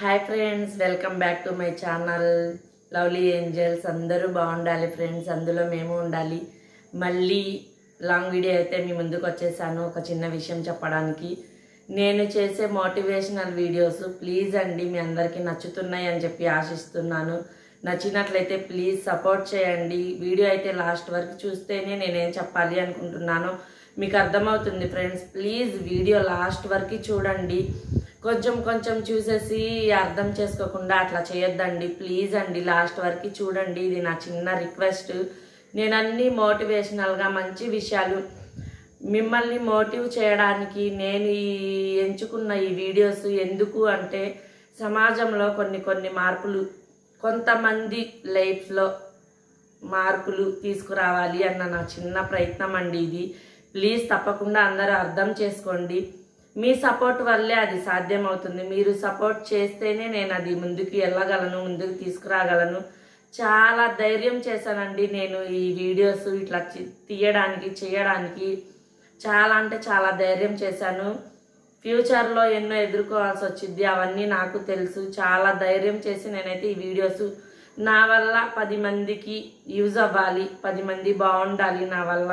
Hi friends, welcome back to my channel lovely angels. అందరూ బాగుండాలి friends, అందులో మేము ఉండాలి. మళ్ళీ లాంగ్ వీడియో అయితే మీ ముందుకు వచ్చేసాను ఒక చిన్న విషయం చెప్పడానికి. నేను చేసే మోటివేషనల్ వీడియోస్ ప్లీజ్ అండి మీ అందరికీ నచ్చుతున్నాయి అని చెప్పి ఆశిస్తున్నాను. నచ్చినట్లయితే ప్లీజ్ సపోర్ట్ చేయండి. వీడియో అయితే లాస్ట్ వరకు చూస్తేనే నేనేం చెప్పాలి అనుకుంటున్నానో మీకు అర్థమవుతుంది ఫ్రెండ్స్. ప్లీజ్ వీడియో లాస్ట్ వరకు చూడండి. కొంచెం చూసేసి అర్థం చేసుకోకుండా అట్లా చేయొద్దండి. ప్లీజ్ అండి లాస్ట్ వరకు చూడండి. ఇది నా చిన్న రిక్వెస్ట్. నేను అన్ని మోటివేషనల్గా మంచి విషయాలు మిమ్మల్ని మోటివ్ చేయడానికి నేను ఎంచుకున్న ఈ వీడియోస్ ఎందుకు అంటే సమాజంలో కొన్ని మార్పులు, కొంతమంది లైఫ్లో మార్పులు తీసుకురావాలి అన్న నా చిన్న ప్రయత్నం అండి ఇది. ప్లీజ్ తప్పకుండా అందరూ అర్థం చేసుకోండి. మీ సపోర్ట్ వల్లే అది సాధ్యమవుతుంది. మీరు సపోర్ట్ చేస్తేనే నేను అది ముందుకు వెళ్ళగలను, ముందుకు తీసుకురాగలను. చాలా ధైర్యం చేశానండి నేను ఈ వీడియోస్ ఇట్లా చేయడానికి చాలా అంటే చాలా ధైర్యం చేశాను. ఫ్యూచర్లో ఎన్నో ఎదుర్కోవాల్సి వచ్చింది, అవన్నీ నాకు తెలుసు. చాలా ధైర్యం చేసి నేనైతే ఈ వీడియోస్ నా వల్ల 10 మందికి యూజ్ అవ్వాలి, 10 మంది బాగుండాలి, నా వల్ల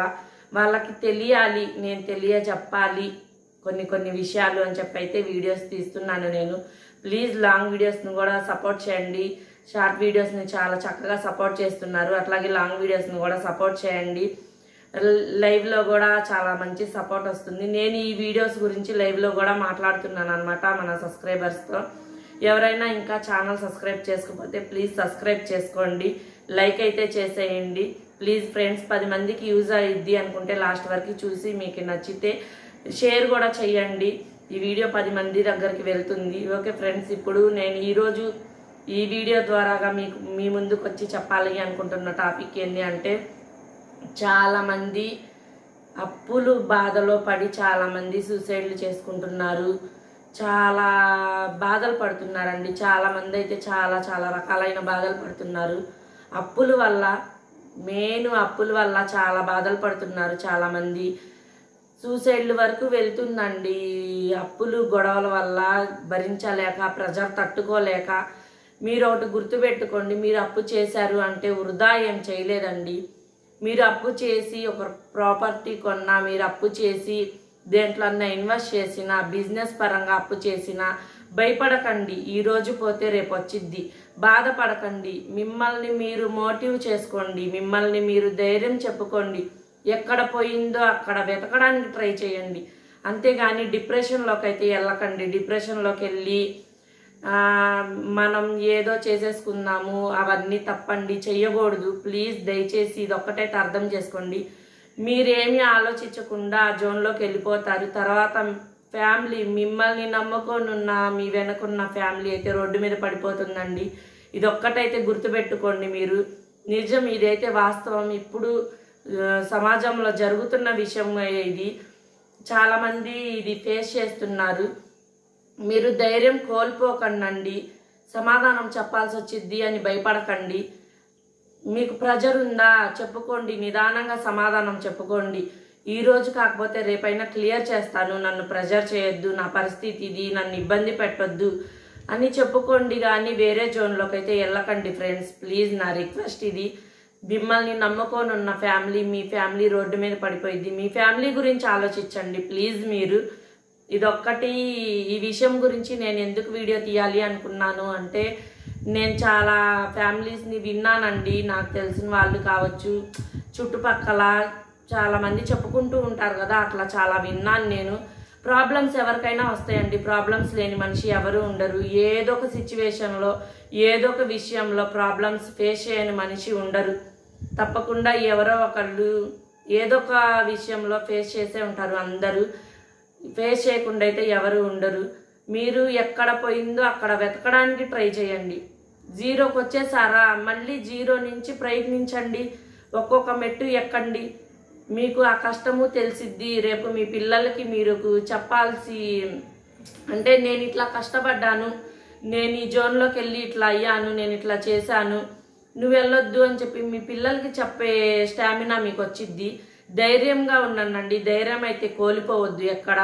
వాళ్ళకి తెలియాలి, నేను చెప్పాలి కొన్ని విషయాలు అని చెప్పి అయితే వీడియోస్ తీస్తున్నాను నేను. ప్లీజ్ లాంగ్ వీడియోస్ని కూడా సపోర్ట్ చేయండి. షార్ట్ వీడియోస్ని చాలా చక్కగా సపోర్ట్ చేస్తున్నారు, అట్లాగే లాంగ్ వీడియోస్ని కూడా సపోర్ట్ చేయండి. లైవ్లో కూడా చాలా మంచి సపోర్ట్ వస్తుంది. నేను ఈ వీడియోస్ గురించి లైవ్లో కూడా మాట్లాడుతున్నాను అనమాట మన సబ్స్క్రైబర్స్తో. ఎవరైనా ఇంకా ఛానల్ సబ్స్క్రైబ్ చేసుకోకపోతే ప్లీజ్ సబ్స్క్రైబ్ చేసుకోండి, లైక్ అయితే చేసేయండి. ప్లీజ్ ఫ్రెండ్స్, 10 మందికి యూజ్ అయ్యిద్ది అనుకుంటే లాస్ట్ వరకు చూసి మీకు నచ్చితే షేర్ కూడా చేయండి. ఈ వీడియో 10 మంది దగ్గరికి వెళ్తుంది. ఓకే ఫ్రెండ్స్, ఇప్పుడు నేను ఈరోజు ఈ వీడియో ద్వారాగా మీ ముందుకు వచ్చి చెప్పాలి అనుకుంటున్న టాపిక్ ఏంటి అంటే, చాలామంది అప్పులు బాధలో పడి చాలామంది సూసైడ్లు చేసుకుంటున్నారు, చాలా బాధలు పడుతున్నారండి. చాలామంది అయితే చాలా రకాలైన బాధలు పడుతున్నారు. అప్పుల వల్ల చాలా బాధలు పడుతున్నారు. చాలామంది సూసైడ్ల వరకు వెళ్తుందండి. అప్పులు గొడవల వల్ల భరించలేక, ప్రెజర్ తట్టుకోలేక. మీరు ఒకటి గుర్తుపెట్టుకోండి, మీరు అప్పు చేశారు అంటే వృధా ఏం చేయలేదండి. మీరు అప్పు చేసి ఒక ప్రాపర్టీ కొన్నా, మీరు అప్పు చేసి దేంట్లన్నా ఇన్వెస్ట్ చేసినా, బిజినెస్ పరంగా అప్పు చేసినా భయపడకండి. ఈరోజు పోతే రేపు వచ్చిద్ది. బాధపడకండి. మిమ్మల్ని మీరు మోటివ్ చేసుకోండి, మిమ్మల్ని మీరు ధైర్యం చెప్పుకోండి. ఎక్కడ పోయిందో అక్కడ వెతకడానికి ట్రై చేయండి. అంతేగాని డిప్రెషన్లోకి అయితే వెళ్ళకండి. డిప్రెషన్లోకి వెళ్ళి మనం ఏదో చేసేసుకుందాము, అవన్నీ తప్పండి, చెయ్యకూడదు. ప్లీజ్ దయచేసి ఇదొక్కటైతే అర్థం చేసుకోండి. మీరేమీ ఆలోచించకుండా ఆ జోన్లోకి వెళ్ళిపోతారు. తర్వాత ఫ్యామిలీ, మిమ్మల్ని నమ్ముకొనున్న మీ వెనకున్న ఫ్యామిలీ అయితే రోడ్డు మీద పడిపోతుందండి. ఇదొక్కటైతే గుర్తుపెట్టుకోండి మీరు. నిజం, ఇదైతే వాస్తవం. ఇప్పుడు సమాజంలో జరుగుతున్న విషయం ఇది. చాలామంది ఇది ఫేస్ చేస్తున్నారు. మీరు ధైర్యం కోల్పోకండి. సమాధానం చెప్పాల్సి వచ్చింది అని భయపడకండి. మీకు ప్రెజర్ ఉందా చెప్పుకోండి, నిదానంగా సమాధానం చెప్పుకోండి. ఈరోజు కాకపోతే రేపైనా క్లియర్ చేస్తాను, నన్ను ప్రెజర్ చేయొద్దు, నా పరిస్థితి ఇది, నన్ను ఇబ్బంది పెట్టొద్దు అని చెప్పుకోండి. కానీ వేరే జోన్లోకి అయితే వెళ్ళకండి ఫ్రెండ్స్. ప్లీజ్ నా రిక్వెస్ట్ ఇది. మిమ్మల్ని నమ్ముకోనున్న ఫ్యామిలీ, మీ ఫ్యామిలీ రోడ్డు మీద పడిపోయింది. మీ ఫ్యామిలీ గురించి ఆలోచించండి ప్లీజ్ మీరు. ఇదొక్కటి. ఈ విషయం గురించి నేను ఎందుకు వీడియో తీయాలి అనుకున్నాను అంటే, నేను చాలా ఫ్యామిలీస్ని విన్నానండి. నాకు తెలిసిన వాళ్ళు కావచ్చు, చుట్టుపక్కల చాలామంది చెప్పుకుంటూ ఉంటారు కదా, అట్లా చాలా విన్నాను నేను. ప్రాబ్లమ్స్ ఎవరికైనా వస్తాయండి. ప్రాబ్లమ్స్ లేని మనిషి ఎవరు ఉండరు. ఏదో ఒక సిచ్యువేషన్లో, ఏదో ఒక విషయంలో ప్రాబ్లమ్స్ ఫేస్ చేయని మనిషి ఉండరు. తప్పకుండా ఎవరో ఒకళ్ళు ఏదో ఒక విషయంలో ఫేస్ చేసే ఉంటారు. అందరూ ఫేస్ చేయకుండా అయితే ఎవరు ఉండరు. మీరు ఎక్కడ పోయిందో అక్కడ వెతకడానికి ట్రై చేయండి. జీరోకి వచ్చేసారా, మళ్ళీ జీరో నుంచి ప్రయత్నించండి. ఒక్కొక్క మెట్టు ఎక్కండి. మీకు ఆ కష్టము తెలిసిద్ది. రేపు మీ పిల్లలకి మీరు చెప్పాల్సి అంటే, నేను ఇట్లా కష్టపడ్డాను, నేను ఈ జోన్లోకి వెళ్ళి ఇట్లా అయ్యాను, నేను ఇట్లా చేశాను, నువ్వు వెళ్ళొద్దు అని చెప్పి మీ పిల్లలకి చెప్పే స్టామినా మీకు వచ్చిద్ది. ధైర్యంగా ఉండండి. ధైర్యం అయితే కోల్పోవద్దు ఎక్కడ.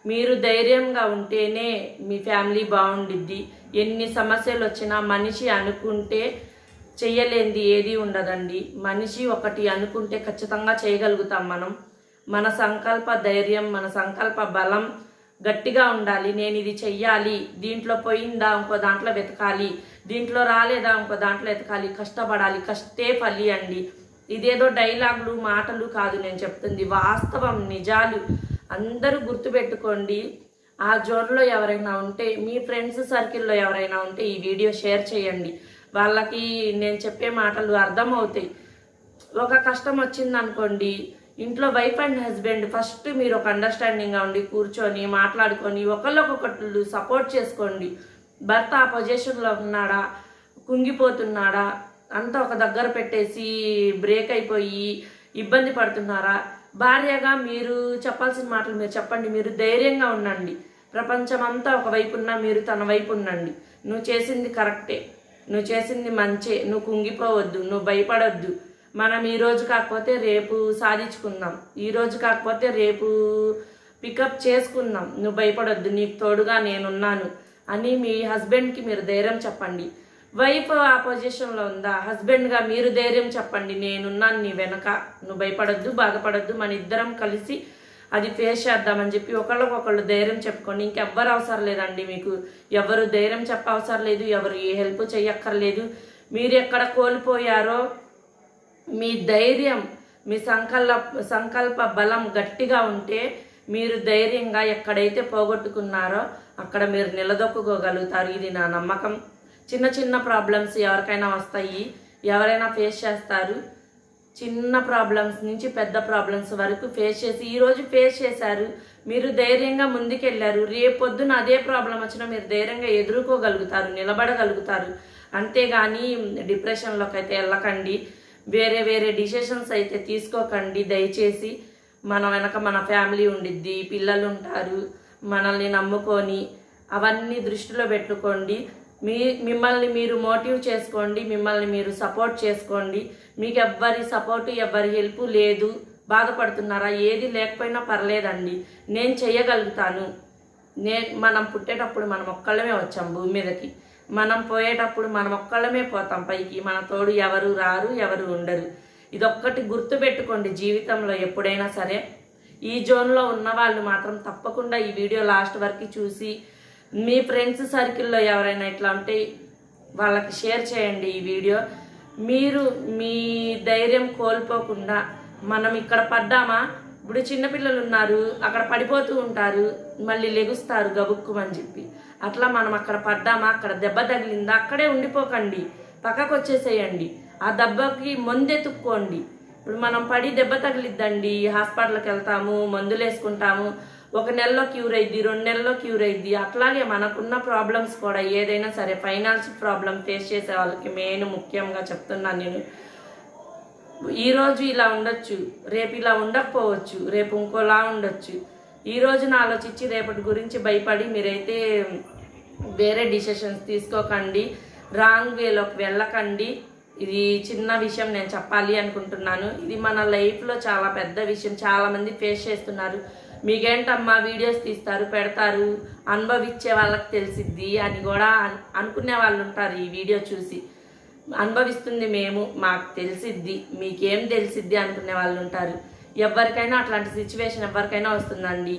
మీరు ధైర్యంగా ఉంటేనే మీ ఫ్యామిలీ బాగుండిద్ది. ఎన్ని సమస్యలు వచ్చినా మనిషి అనుకుంటే చెయ్యలేనిది ఏది ఉండదండి. మనిషి ఒకటి అనుకుంటే ఖచ్చితంగా చేయగలుగుతాం మనం. మన సంకల్ప ధైర్యం, మన సంకల్ప బలం గట్టిగా ఉండాలి. నేను ఇది చెయ్యాలి, దీంట్లో పోయిందా ఇంకో దాంట్లో వెతకాలి, దీంట్లో రాలేదా ఇంకో దాంట్లో వెతకాలి, కష్టపడాలి, కష్టే ఫలి అండి. ఇదేదో డైలాగులు మాటలు కాదు నేను చెప్తుంది, వాస్తవం, నిజాలు. అందరూ గుర్తుపెట్టుకోండి. ఆ జోన్లో ఎవరైనా ఉంటే, మీ ఫ్రెండ్స్ సర్కిల్లో ఎవరైనా ఉంటే ఈ వీడియో షేర్ చేయండి. వాళ్ళకి నేను చెప్పే మాటలు అర్థమవుతాయి. ఒక కష్టం వచ్చింది అనుకోండి, ఇంట్లో వైఫ్ అండ్ హస్బెండ్ ఫస్ట్ మీరు ఒక అండర్స్టాండింగ్గా ఉండి కూర్చొని మాట్లాడుకొని ఒకళ్ళకొకళ్ళు సపోర్ట్ చేసుకోండి. భర్త ఆ పొజిషన్లో ఉన్నాడా, కుంగిపోతున్నాడా, అంతా ఒక దగ్గర పెట్టేసి బ్రేక్ అయిపోయి ఇబ్బంది పడుతున్నారా, భార్యగా మీరు చెప్పాల్సిన మాటలు మీరు చెప్పండి. మీరు ధైర్యంగా ఉండండి. ప్రపంచం అంతా ఒకవైపు ఉన్నా మీరు తన వైపు ఉండండి. నువ్వు చేసింది కరెక్టే, నువ్వు చేసింది మంచే, నువ్వు కుంగిపోవద్దు, నువ్వు భయపడొద్దు. మనం ఈరోజు కాకపోతే రేపు సాధించుకుందాం, ఈరోజు కాకపోతే రేపు పికప్ చేసుకుందాం. నువ్వు భయపడొద్దు, నీకు తోడుగా నేనున్నాను అని మీ హస్బెండ్కి మీరు ధైర్యం చెప్పండి. వైఫ్ ఆ పొజిషన్లో ఉందా, హస్బెండ్గా మీరు ధైర్యం చెప్పండి, నేనున్నాను నీ వెనక, నువ్వు భయపడొద్దు, బాధపడొద్దు, మన ఇద్దరం కలిసి అది ఫేస్ చేద్దామని చెప్పి ఒకళ్ళకొకళ్ళు ధైర్యం చెప్పుకోండి. ఇంకెవ్వరు అవసరం లేదండి, మీకు ఎవరు ధైర్యం చెప్ప అవసరం లేదు, ఎవరు ఏ హెల్ప్ చెయ్యక్కర్లేదు. మీరు ఎక్కడ కోల్పోయారో మీ ధైర్యం, మీ సంకల్ప బలం గట్టిగా ఉంటే మీరు ధైర్యంగా ఎక్కడైతే పోగొట్టుకున్నారో అక్కడ మీరు నిలదొక్కుకోగలుగుతారు. ఇది నా నమ్మకం. చిన్న చిన్న ప్రాబ్లమ్స్ ఎవరికైనా వస్తాయి, ఎవరైనా ఫేస్ చేస్తారు. చిన్న ప్రాబ్లమ్స్ నుంచి పెద్ద ప్రాబ్లమ్స్ వరకు ఫేస్ చేసి ఈరోజు ఫేస్ చేశారు, మీరు ధైర్యంగా ముందుకెళ్ళారు. రేపొద్దున అదే ప్రాబ్లం వచ్చినా మీరు ధైర్యంగా ఎదుర్కోగలుగుతారు, నిలబడగలుగుతారు. అంతేగాని డిప్రెషన్లోకి అయితే వెళ్ళకండి, వేరే వేరే డిసిషన్స్ అయితే తీసుకోకండి దయచేసి. మన వెనక మన ఫ్యామిలీ ఉండిద్ది, పిల్లలు ఉంటారు మనల్ని నమ్ముకొని. అవన్నీ దృష్టిలో పెట్టుకోండి. మిమ్మల్ని మీరు మోటివ్ చేసుకోండి, మిమ్మల్ని మీరు సపోర్ట్ చేసుకోండి. మీకు ఎవ్వరి సపోర్టు ఎవ్వరి హెల్ప్ లేదు, బాధపడుతున్నారా, ఏది లేకపోయినా పర్లేదండి, నేను చేయగలుగుతాను. మనం పుట్టేటప్పుడు మనం ఒక్కళ్ళమే వచ్చాం భూమి మీదకి, మనం పోయేటప్పుడు మనం ఒక్కళ్ళమే పోతాం పైకి, మన తోడు ఎవరు రారు, ఎవరు ఉండరు. ఇదొక్కటి గుర్తు పెట్టుకోండి జీవితంలో ఎప్పుడైనా సరే. ఈ జోన్లో ఉన్న వాళ్ళు మాత్రం తప్పకుండా ఈ వీడియో లాస్ట్ వరకు చూసి మీ ఫ్రెండ్స్ సర్కిల్లో ఎవరైనా ఇట్లా ఉంటే వాళ్ళకి షేర్ చేయండి ఈ వీడియో. మీరు మీ ధైర్యం కోల్పోకుండా, మనం ఇక్కడ పడ్డామా, ఇప్పుడు చిన్నపిల్లలు ఉన్నారు అక్కడ పడిపోతూ ఉంటారు, మళ్ళీ లెగుస్తారు గబుక్కుమని చెప్పి, అట్లా మనం అక్కడ పడ్డామా, అక్కడ దెబ్బ తగిలిందా, అక్కడే ఉండిపోకండి, పక్కకు వచ్చేసేయండి. ఆ దెబ్బకి మందెత్తుక్కోండి. ఇప్పుడు మనం పడి దెబ్బ తగిలిద్దండి, హాస్పిటల్కి వెళ్తాము, మందులు వేసుకుంటాము, 1 నెలలో క్యూర్ అయ్యిద్ది, 2 నెలల్లో క్యూర్ అయ్యిద్ది. అట్లాగే మనకున్న ప్రాబ్లమ్స్ కూడా ఏదైనా సరే, ఫైనాన్షియల్ ప్రాబ్లం ఫేస్ చేసే వాళ్ళకి మెయిన్ ముఖ్యంగా చెప్తున్నాను నేను. ఈరోజు ఇలా ఉండొచ్చు, రేపు ఇలా ఉండకపోవచ్చు, రేపు ఇంకోలా ఉండొచ్చు. ఈ రోజున ఆలోచించి రేపటి గురించి భయపడి మీరైతే వేరే డిసిషన్స్ తీసుకోకండి, రాంగ్ వేలోకి వెళ్ళకండి. ఇది చిన్న విషయం నేను చెప్పాలి అనుకుంటున్నాను. ఇది మన లైఫ్లో చాలా పెద్ద విషయం, చాలామంది ఫేస్ చేస్తున్నారు. మీకేంటమ్మా వీడియోస్ తీస్తారు పెడతారు, అనుభవించే వాళ్ళకి తెలిసిద్ది అని కూడా అనుకునే వాళ్ళు ఉంటారు. ఈ వీడియో చూసి అనుభవిస్తుంది మేము, మాకు తెలిసిద్ది, మీకేం తెలిసిద్ది అనుకునే వాళ్ళు ఉంటారు. ఎవరికైనా అట్లాంటి సిచ్యువేషన్ ఎవరికైనా వస్తుందండి.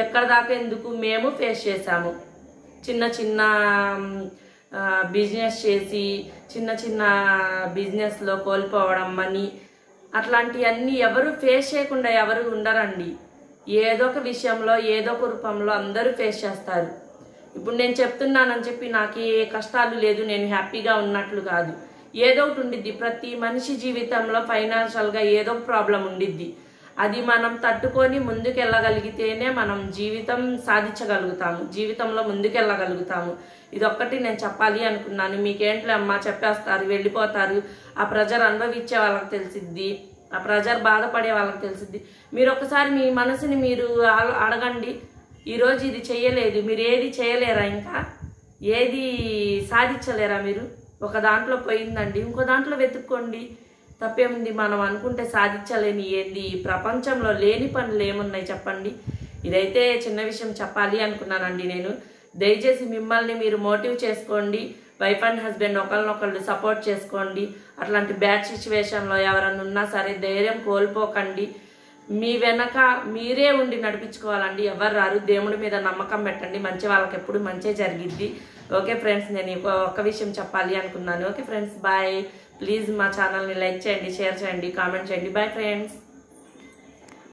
ఎక్కడ దాకా ఎందుకు, మేము ఫేస్ చేసాము. చిన్న చిన్న బిజినెస్ చేసి చిన్న చిన్న బిజినెస్లో కోల్పోవడం, మనీ, అట్లాంటివన్నీ ఎవరు ఫేస్ చేయకుండా ఎవరు ఉండరండి. ఏదో ఒక విషయంలో ఏదో ఒక రూపంలో అందరూ ఫేస్ చేస్తారు. ఇప్పుడు నేను చెప్తున్నానని చెప్పి నాకు ఏ కష్టాలు లేదు, నేను హ్యాపీగా ఉన్నట్లు కాదు. ఏదో ఒకటి ఉండిద్ది. ప్రతి మనిషి జీవితంలో ఫైనాన్షియల్గా ఏదో ఒక ప్రాబ్లం ఉండిద్ది. అది మనం తట్టుకొని ముందుకెళ్ళగలిగితేనే మనం జీవితం సాధించగలుగుతాము, జీవితంలో ముందుకెళ్ళగలుగుతాము. ఇదొక్కటి నేను చెప్పాలి అనుకున్నాను. మీకేంట్లే అమ్మా చెప్పేస్తారు వెళ్ళిపోతారు, ఆ ప్రెజర్ అనుభవించే వాళ్ళకి తెలిసిద్ది, ఆ ప్రెజర్ బాధపడే వాళ్ళకి తెలిసిద్ది. మీరు ఒకసారి మీ మనసుని మీరు అడగండి, ఈరోజు ఇది చేయలేదు, మీరు ఏది చేయలేరా, ఇంకా ఏది సాధించలేరా? మీరు ఒక దాంట్లో పోయిందండి, ఇంకో దాంట్లో వెతుక్కోండి, తప్పేముంది. మనం అనుకుంటే సాధించలేని ఏంది, ఈ ప్రపంచంలో లేని పనులు ఏమున్నాయి చెప్పండి? ఇదైతే చిన్న విషయం చెప్పాలి అనుకున్నానండి నేను. దయచేసి మిమ్మల్ని మీరు మోటివ్ చేసుకోండి. వైఫ్ అండ్ హస్బెండ్ ఒకరినొకళ్ళు సపోర్ట్ చేసుకోండి. అట్లాంటి బ్యాడ్ సిచ్యువేషన్లో ఎవరన్నా ఉన్నా సరే ధైర్యం కోల్పోకండి. మీ వెనక మీరే ఉండి నడిపించుకోవాలండి. ఎవరు రారు. దేవుడి మీద నమ్మకం పెట్టండి. మంచి వాళ్ళకి ఎప్పుడు మంచి జరిగిద్ది. ఓకే ఫ్రెండ్స్, నేను ఒక్క విషయం చెప్పాలి అనుకున్నాను. Okay friends, bye. ప్లీజ్ మా ఛానల్ని లైక్ చేయండి, షేర్ చేయండి, కామెంట్ చేయండి. Bye friends.